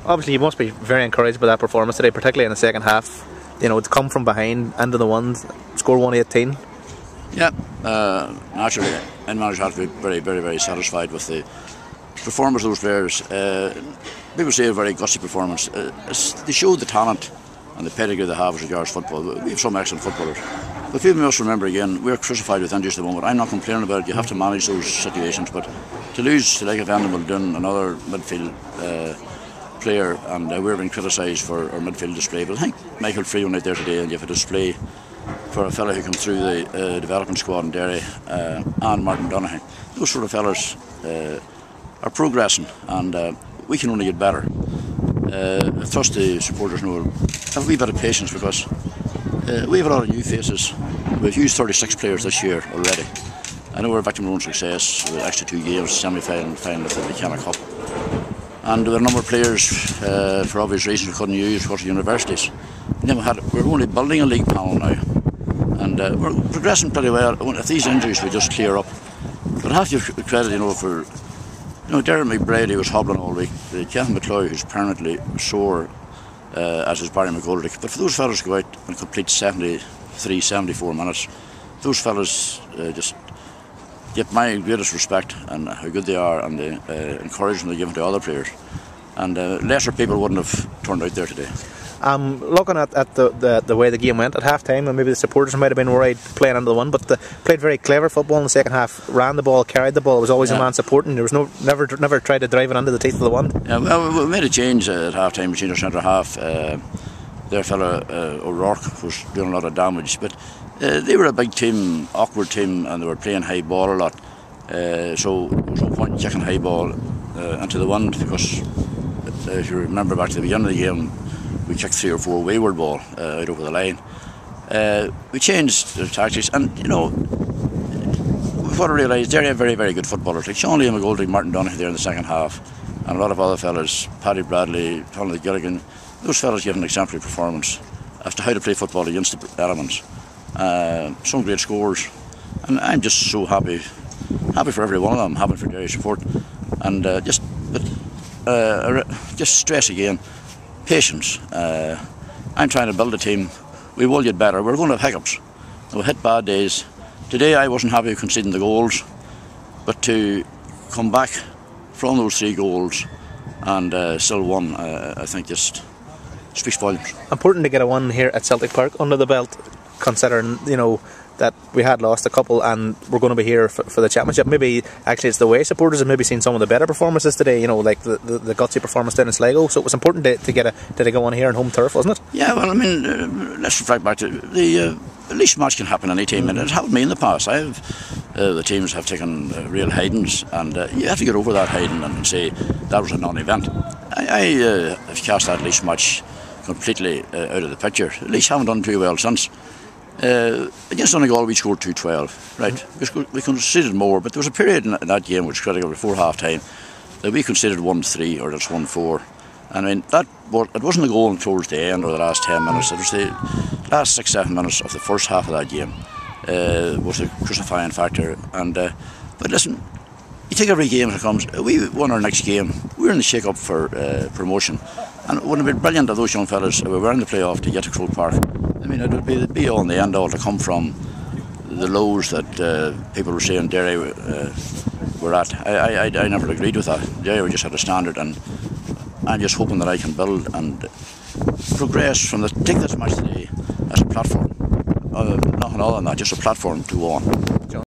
Obviously, you must be very encouraged by that performance today, particularly in the second half. You know, to come from behind into the one, score 118. Yeah, naturally, any manager has to be very, very, very satisfied with the performance of those players. People say a very gutsy performance. They show the talent and the pedigree they have as regards football. We have some excellent footballers. But people must remember again, we're crucified with injuries at the moment. I'm not complaining about it, you have to manage those situations, but to lose to like Van Dun, another midfield player, and we're being criticised for our midfield display. But I think Michael Free went out there today and you have a display for a fella who came through the development squad in Derry, and Martin Donaghy. Those sort of fellas are progressing, and we can only get better. I trust the supporters know have a wee bit of patience, because we have a lot of new faces. We've used 36 players this year already. I know we're a victim of our own success with extra 2 games, semi-final and final of the McKenna Cup. And there were a number of players, for obvious reasons, we couldn't use because of universities. And then we're only building a league panel now, and we're progressing pretty well. If these injuries we just clear up, but I have to give credit, for Darren McBrady was hobbling all week. Kevin McCloy, who's permanently sore, as is Barry McGoldrick. But for those fellas to go out and complete 73, 74 minutes, those fellas just get my greatest respect and how good they are, and the encouragement they give to other players. And lesser people wouldn't have turned out there today. Looking at the way the game went at half time, and maybe the supporters might have been worried playing into the one, but they played very clever football in the second half, ran the ball, carried the ball. It was always a man supporting. There was never tried to drive it into the teeth of the one. Yeah, well, we made a change at half time. We changed our centre half. Their fella O'Rourke was doing a lot of damage, but they were a big team, awkward team, and they were playing high ball a lot. So there was no point in kicking high ball into the wind, because if you remember back to the beginning of the game, we kicked 3 or 4 wayward ball out over the line. We changed the tactics, and we've got to realise Derry have very, very good footballers like Sean Lee McGoldrick, Martin Donaghy there in the second half, and a lot of other fellas, Paddy Bradley, Tony Gilligan. Those fellas give an exemplary performance as to how to play football against the elements. Some great scores, and I'm just so happy for every one of them, happy for Derry support, and just stress again. Patience. I'm trying to build a team. We will get better. We're going to have hiccups. We'll hit bad days. Today I wasn't happy with conceding the goals, but to come back from those 3 goals and still won, I think just speaks volumes. Important to get a win here at Celtic Park under the belt, considering that we had lost a couple and we're going to be here for the championship. Maybe actually it's the way supporters have maybe seen some of the better performances today, like the gutsy performance down in Sligo. So it was important to get a go on here on home turf, wasn't it? Yeah, well, I mean, let's reflect back to the least match can happen any team, and it happened to me in the past. The teams have taken real hidings, and you have to get over that hiding and say that was a non-event. I have cast that least match completely out of the picture. At least haven't done too well since. Against Donegal we scored 2-12, right? We conceded more, but there was a period in that game which was critical before half time that we conceded 1-3 or just 1-4. I mean, it wasn't the goal towards the end or the last 10 minutes, it was the last 6-7 minutes of the first half of that game was the crucifying factor. And but listen, you take every game as it comes. We won our next game, we're in the shake-up for promotion, and it would have been brilliant if those young fellas were in the playoff to get to Croke Park. I mean, it would be the be-all and the end-all to come from the lows that people were saying Derry were at. I never agreed with that. Derry just had a standard, and I'm just hoping that I can build and progress from take this match today as a platform. Nothing other than that, just a platform to go on.